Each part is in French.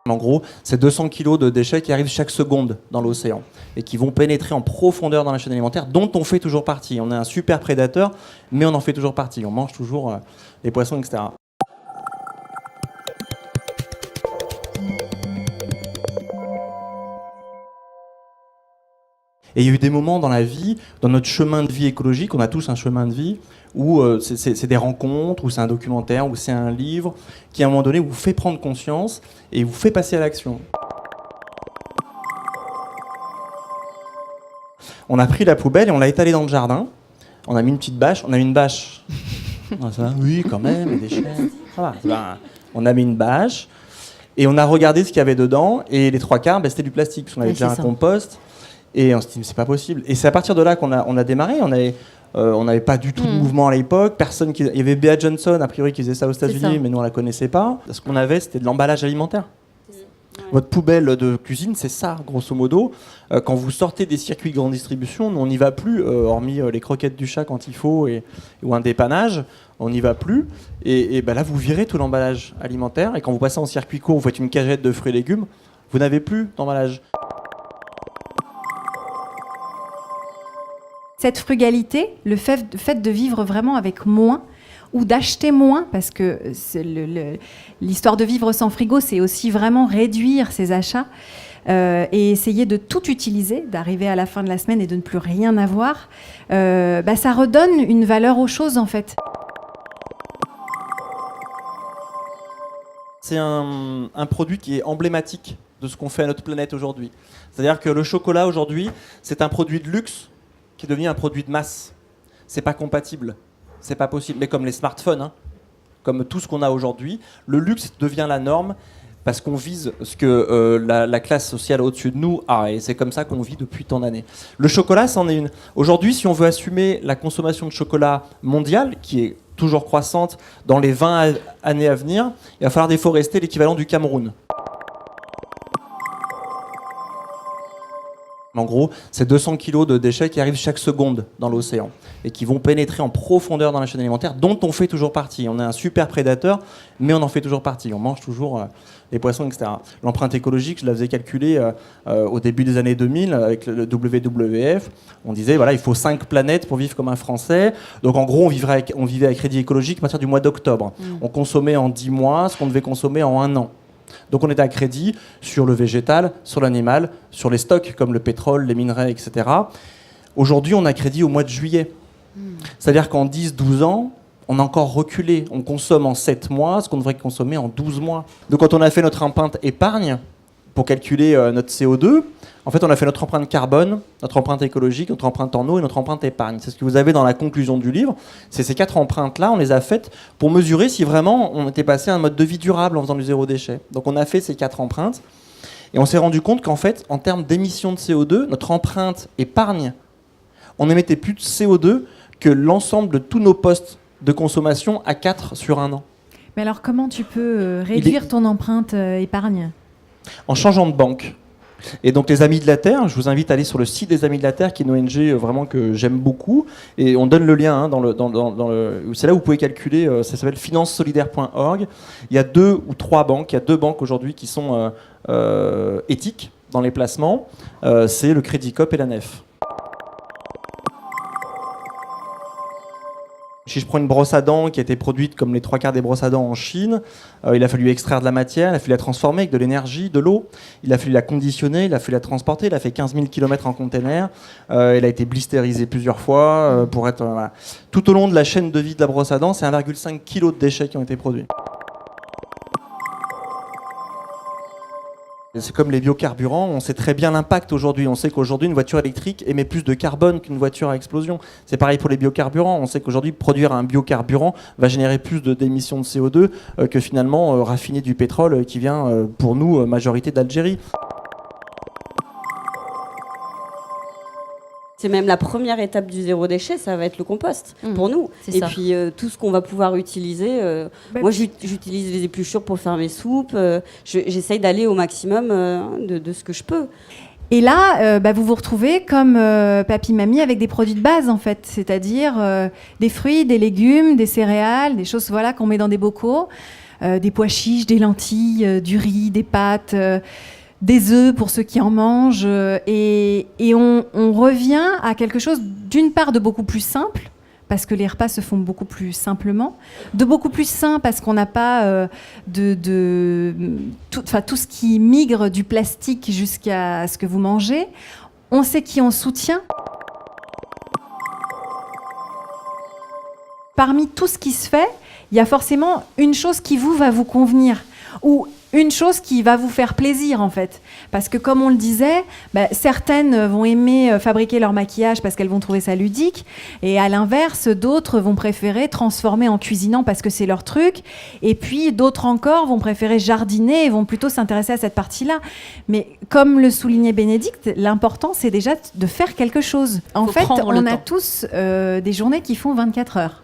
En gros, c'est 200 kilos de déchets qui arrivent chaque seconde dans l'océan et qui vont pénétrer en profondeur dans la chaîne alimentaire, dont on fait toujours partie. On est un super prédateur, mais on en fait toujours partie. On mange toujours les poissons, etc. Et il y a eu des moments dans la vie, dans notre chemin de vie écologique, on a tous un chemin de vie, où c'est des rencontres, où c'est un documentaire, où c'est un livre, qui à un moment donné vous fait prendre conscience et vous fait passer à l'action. On a pris la poubelle et on l'a étalée dans le jardin. On a mis une petite bâche. On a mis une bâche. Ah, ça va ? Oui, quand même, les déchets. Ça va. On a mis une bâche et on a regardé ce qu'il y avait dedans. Et les 3/4, c'était du plastique, parce qu'on avait déjà un compost. Et on s'est dit, c'est pas possible. Et c'est à partir de là qu'on a démarré. On n'avait pas du tout de mouvement à l'époque. Il y avait Bea Johnson, a priori, qui faisait ça aux États-Unis, mais nous, on la connaissait pas. Ce qu'on avait, c'était de l'emballage alimentaire. Votre poubelle de cuisine, c'est ça, grosso modo. Quand vous sortez des circuits de grande distribution, on n'y va plus, hormis les croquettes du chat quand il faut, ou un dépannage, on n'y va plus. Et là, vous virez tout l'emballage alimentaire. Et quand vous passez en circuit court, vous faites une cagette de fruits et légumes, vous n'avez plus d'emballage. Cette frugalité, le fait de vivre vraiment avec moins, ou d'acheter moins, parce que l'histoire de vivre sans frigo, c'est aussi vraiment réduire ses achats et essayer de tout utiliser, d'arriver à la fin de la semaine et de ne plus rien avoir, ça redonne une valeur aux choses, en fait. C'est un produit qui est emblématique de ce qu'on fait à notre planète aujourd'hui. C'est-à-dire que le chocolat, aujourd'hui, c'est un produit de luxe qui est devenu un produit de masse. C'est pas compatible. C'est pas possible. Mais comme les smartphones, comme tout ce qu'on a aujourd'hui, le luxe devient la norme parce qu'on vise ce que la classe sociale au-dessus de nous a. Et c'est comme ça qu'on vit depuis tant d'années. Le chocolat, c'en est une. Aujourd'hui, si on veut assumer la consommation de chocolat mondiale, qui est toujours croissante dans les 20 années à venir, il va falloir déforester l'équivalent du Cameroun. En gros, c'est 200 kilos de déchets qui arrivent chaque seconde dans l'océan et qui vont pénétrer en profondeur dans la chaîne alimentaire, dont on fait toujours partie. On est un super prédateur, mais on en fait toujours partie. On mange toujours les poissons, etc. L'empreinte écologique, je la faisais calculer au début des années 2000 avec le WWF. On disait, voilà, il faut 5 planètes pour vivre comme un Français. Donc en gros, on vivait à crédit écologique à partir du mois d'octobre. On consommait en 10 mois ce qu'on devait consommer en 1 an. Donc on était à crédit sur le végétal, sur l'animal, sur les stocks comme le pétrole, les minerais, etc. Aujourd'hui, on a crédit au mois de juillet. C'est-à-dire qu'en 10-12 ans, on a encore reculé. On consomme en 7 mois ce qu'on devrait consommer en 12 mois. Donc quand on a fait notre empreinte épargne, pour calculer notre CO2, en fait, on a fait notre empreinte carbone, notre empreinte écologique, notre empreinte en eau et notre empreinte épargne. C'est ce que vous avez dans la conclusion du livre. C'est ces 4 empreintes-là, on les a faites pour mesurer si vraiment on était passé à un mode de vie durable en faisant du zéro déchet. Donc on a fait ces 4 empreintes et on s'est rendu compte qu'en fait, en termes d'émissions de CO2, notre empreinte épargne, on n'émettait plus de CO2 que l'ensemble de tous nos postes de consommation à 4 sur 1 an. Mais alors comment tu peux réduire ton empreinte épargne ? En changeant de banque. Et donc les Amis de la Terre, je vous invite à aller sur le site des Amis de la Terre, qui est une ONG vraiment que j'aime beaucoup. Et on donne le lien c'est là où vous pouvez calculer, ça s'appelle financesolidaire.org. Il y a 2 ou 3 banques, il y a 2 banques aujourd'hui qui sont éthiques dans les placements. C'est le Crédit Coop et la Nef. Si je prends une brosse à dents qui a été produite comme les 3/4 des brosses à dents en Chine, il a fallu extraire de la matière, il a fallu la transformer avec de l'énergie, de l'eau, il a fallu la conditionner, il a fallu la transporter, il a fait 15 000 km en container, elle a été blisterisée plusieurs fois pour être... voilà. Tout au long de la chaîne de vie de la brosse à dents, c'est 1,5 kg de déchets qui ont été produits. C'est comme les biocarburants, on sait très bien l'impact aujourd'hui. On sait qu'aujourd'hui, une voiture électrique émet plus de carbone qu'une voiture à explosion. C'est pareil pour les biocarburants. On sait qu'aujourd'hui, produire un biocarburant va générer plus d'émissions de CO2 que finalement raffiner du pétrole qui vient, pour nous, majorité d'Algérie. C'est même la première étape du zéro déchet, ça va être le compost pour nous. Et puis tout ce qu'on va pouvoir utiliser. Moi, j'utilise les épluchures pour faire mes soupes. J'essaye d'aller au maximum de ce que je peux. Et là, vous vous retrouvez comme papy-mamie avec des produits de base, en fait. C'est-à-dire des fruits, des légumes, des céréales, des choses qu'on met dans des bocaux. des pois chiches, des lentilles, du riz, des pâtes, des œufs pour ceux qui en mangent. Et on revient à quelque chose d'une part de beaucoup plus simple, parce que les repas se font beaucoup plus simplement, de beaucoup plus sain parce qu'on n'a pas tout ce qui migre du plastique jusqu'à ce que vous mangez. On sait qui on soutient. Parmi tout ce qui se fait, il y a forcément une chose qui va vous convenir, ou une chose qui va vous faire plaisir en fait. Parce que comme on le disait, certaines vont aimer fabriquer leur maquillage parce qu'elles vont trouver ça ludique, et à l'inverse, d'autres vont préférer transformer en cuisinant parce que c'est leur truc, et puis d'autres encore vont préférer jardiner et vont plutôt s'intéresser à cette partie-là. Mais comme le soulignait Bénédicte, l'important c'est déjà de faire quelque chose. En fait, on a tous des journées qui font 24 heures.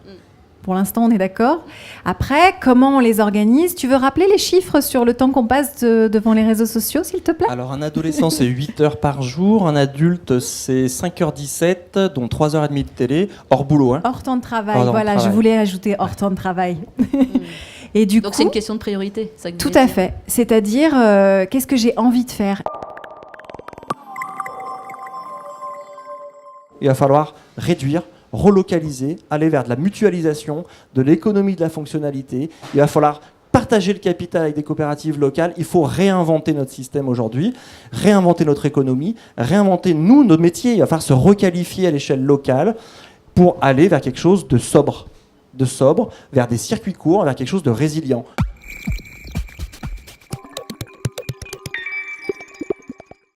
Pour l'instant, on est d'accord. Après, comment on les organise ? Tu veux rappeler les chiffres sur le temps qu'on passe devant les réseaux sociaux, s'il te plaît ? Alors, un adolescent, c'est 8 heures par jour. Un adulte, c'est 5h17, dont 3h30 de télé, hors boulot. Hein. Hors temps de travail, voilà. Je voulais ajouter hors temps de travail. Et donc, c'est une question de priorité. Ça que tout à fait. C'est-à-dire, qu'est-ce que j'ai envie de faire ? Il va falloir réduire, relocaliser, aller vers de la mutualisation, de l'économie de la fonctionnalité. Il va falloir partager le capital avec des coopératives locales. Il faut réinventer notre système aujourd'hui, réinventer notre économie, réinventer nos métiers. Il va falloir se requalifier à l'échelle locale pour aller vers quelque chose de sobre, vers des circuits courts, vers quelque chose de résilient.